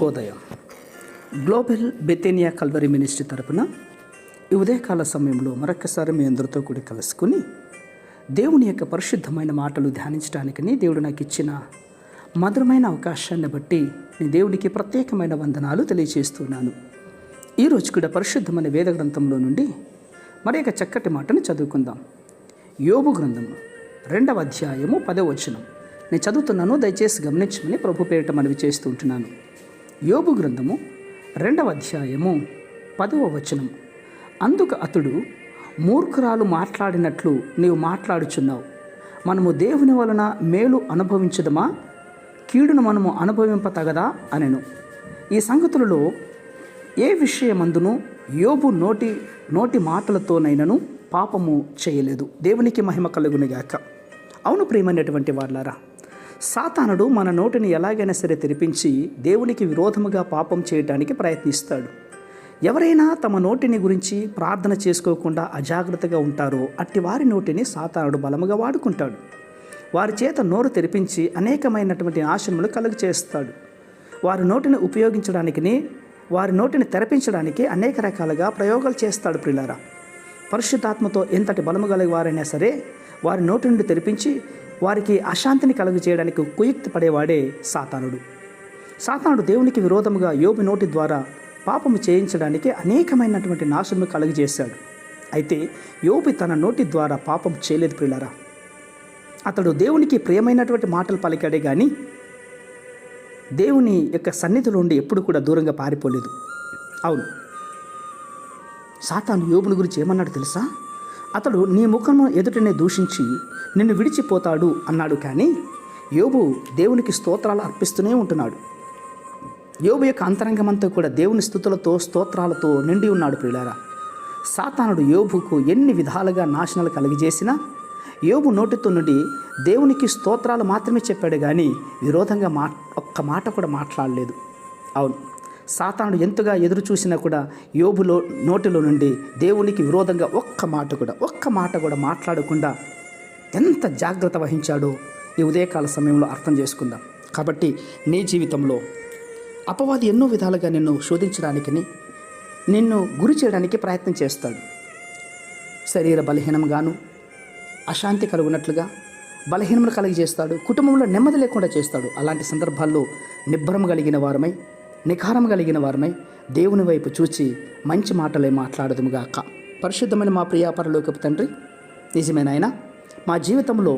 శుభోదయం. Global బెతేనియా Calvary ministry తరపున ఈ ఉదయకాల సమయంలో మరొకసారి మీ అందరితో కూడి కలుసుకుని దేవుని యొక్క పరిశుద్ధమైన మాటలు ధ్యానించడానికని దేవుడు నాకు ఇచ్చిన మధురమైన అవకాశాన్ని బట్టి నేను దేవుడికి ప్రత్యేకమైన వందనాలు తెలియజేస్తున్నాను. ఈరోజు కూడా పరిశుద్ధమైన వేద గ్రంథంలో నుండి మరి ఒక చక్కటి మాటను చదువుకుందాం. యోబు గ్రంథము 2వ అధ్యాయము 10వ వచనం నేను చదువుతున్నాను, దయచేసి గమనించమని ప్రభు పేరిట మనవి చేస్తూ ఉంటున్నాను. యోబు గ్రంథము 2వ అధ్యాయము 10వ వచనం. అందుకు అతడు, మూర్ఖురాలు మాట్లాడినట్లు నీవు మాట్లాడుచున్నావు. మనము దేవుని వలన మేలు అనుభవించదమా, కీడును మనము అనుభవింపతగదా అనెను. ఈ సంగతులలో ఏ విషయమందును యోబు నోటి మాటలతోనైనను పాపము చేయలేదు. దేవునికి మహిమ కలుగునుగాక. అవును ప్రియమైనటువంటి వాళ్ళారా, సాతానుడు మన నోటిని ఎలాగైనా సరే తెరిపించి దేవునికి విరోధముగా పాపం చేయడానికి ప్రయత్నిస్తాడు. ఎవరైనా తమ నోటిని గురించి ప్రార్థన చేసుకోకుండా అజాగ్రత్తగా ఉంటారో అట్టి వారి నోటిని సాతానుడు బలముగా వాడుకుంటాడు. వారి చేత నోరు తెరిపించి అనేకమైనటువంటి నాశనములు కలుగు చేస్తాడు. వారి నోటిని ఉపయోగించడానికి, వారి నోటిని తెరపించడానికి అనేక రకాలుగా ప్రయోగాలు చేస్తాడు. ప్రియులారా, పరిశుద్ధాత్మతో ఎంతటి బలము కలిగి వారైనా సరే వారి నోటి నుండి తెరిపించి వారికి అశాంతిని కలుగు చేయడానికి కుయుక్తి పడేవాడే సాతానుడు. సాతానుడు దేవునికి విరోధముగా యోబు నోటి ద్వారా పాపము చేయించడానికి అనేకమైనటువంటి నాశనము కలుగజేశాడు. అయితే యోబు తన నోటి ద్వారా పాపం చేయలేదు. ప్రియులారా, అతడు దేవునికి ప్రియమైనటువంటి మాటలు పలికాడే కానీ దేవుని యొక్క సన్నిధిలో నుండి ఎప్పుడు కూడా దూరంగా పారిపోలేదు. అవును, సాతాను యోబుని గురించి ఏమన్నాడు తెలుసా? అతడు నీ ముఖము ఎదుటనే దూషించి నిన్ను విడిచిపోతాడు అన్నాడు. కానీ యోబు దేవునికి స్తోత్రాలు అర్పిస్తూనే ఉంటున్నాడు. యోబు యొక్క అంతరంగమంతా కూడా దేవుని స్తుతులతో స్తోత్రాలతో నిండి ఉన్నాడు. ప్రియులారా, సాతానుడు యోబుకు ఎన్ని విధాలుగా నాశనాలు కలిగజేసినా యోబు నోటితో నుండి దేవునికి స్తోత్రాలు మాత్రమే చెప్పాడు కానీ విరోధంగా ఒక్క మాట కూడా మాట్లాడలేదు. అవును, సాతానుడు ఎంతగా ఎదురు చూసినా కూడా యోబులో నోటిలో నుండి దేవునికి విరోధంగా ఒక్క మాట కూడా మాట్లాడకుండా ఎంత జాగ్రత్త వహించాడో ఈ ఉదయకాల సమయంలో అర్థం చేసుకుందాం. కాబట్టి నీ జీవితంలో అపవాది ఎన్నో విధాలుగా నిన్ను శోధించడానికని, నిన్ను గురి చేయడానికి ప్రయత్నం చేస్తాడు. శరీర బలహీనంగాను, అశాంతి కలుగునట్లుగా బలహీనములు కలిగజేస్తాడు. కుటుంబంలో నెమ్మది లేకుండా చేస్తాడు. అలాంటి సందర్భాల్లో నిబ్బరం కలిగిన వారమై, నిఖారం కలిగిన వారమై దేవుని వైపు చూచి మంచి మాటలే మాట్లాడదుముగాక. పరిశుద్ధమైన మా ప్రియ పరలోకపు తండ్రి, నిజమే నాయనా, మా జీవితంలో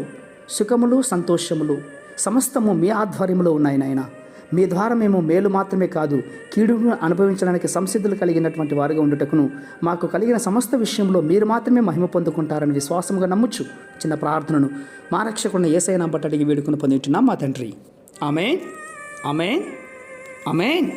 సుఖములు సంతోషములు సమస్తము మీ ఆధ్వర్యంలో ఉన్నాయి నాయనా. మీ ద్వారా మేము మేలు మాత్రమే కాదు, కీడును అనుభవించడానికి సంసిద్ధులు కలిగినటువంటి వారుగా ఉండుటకును మాకు కలిగిన సమస్త విషయంలో మీరు మాత్రమే మహిమ పొందుకుంటారని విశ్వాసముగా నమ్ముచు చిన్న ప్రార్థనను మా రక్షకుడిని యేసయ్య నామమున అడిగి వేడుకుని పొందుచున్నాం మా తండ్రి. ఆమేన్, ఆమేన్, ఆమేన్.